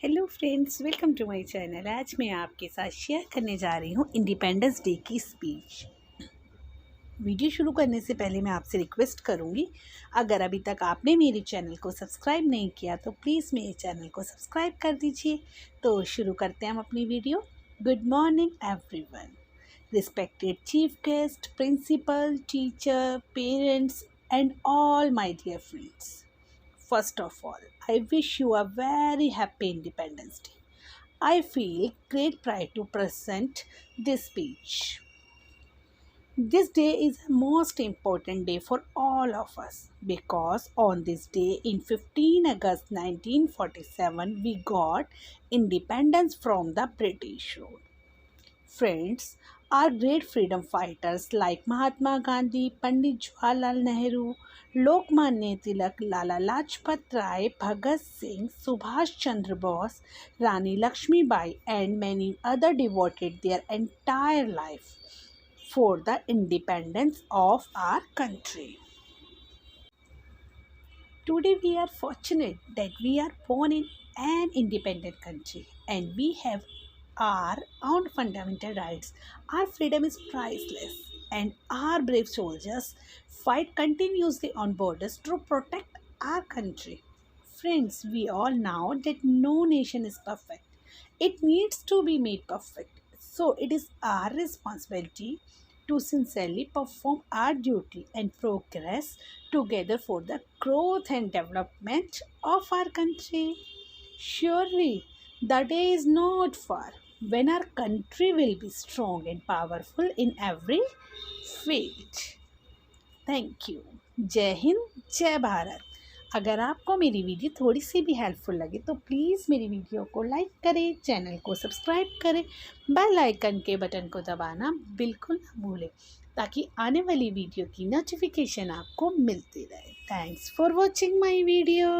Hello friends, welcome to my channel. आज मैं आपके साथ शेयर करने जा रही हूँ इंडिपेंडेंस डे की स्पीच। वीडियो शुरू करने से पहले मैं आपसे रिक्वेस्ट करूँगी, अगर अभी तक आपने मेरे चैनल को सब्सक्राइब नहीं किया तो प्लीज़ मेरे चैनल को सब्सक्राइब कर दीजिए। तो शुरू करते हैं हम अपनी video. Good morning everyone, respected chief guest, principal, teacher, parents and all my dear friends. First of all, I wish you a very happy Independence Day. I feel great pride to present this speech. This day is a most important day for all of us because on this day in 15 August 1947 we got independence from the British rule. Friends, our great freedom fighters like Mahatma Gandhi, Pandit Jawaharlal Nehru, Lokmanya Tilak, Lala Lajpat Rai, Bhagat Singh, Subhash Chandra Bose, Rani Lakshmi Bai, and many other devoted their entire life for the independence of our country. Today we are fortunate that we are born in an independent country and we have our own fundamental rights. Our freedom is priceless and our brave soldiers fight continuously on borders to protect our country. Friends, we all know that no nation is perfect. It needs to be made perfect. So it is our responsibility to sincerely perform our duty and progress together for the growth and development of our country. Surely, the day is not far when our country will be strong and powerful in every field. Thank you. जय हिंद, जय भारत। अगर आपको मेरी video थोड़ी सी भी helpful लगे तो please मेरी वीडियो को लाइक करें, चैनल को सब्सक्राइब करें, बेल आइकन के बटन को दबाना बिल्कुल ना भूलें ताकि आने वाली वीडियो की नोटिफिकेशन आपको मिलती रहे। Thanks for watching my video.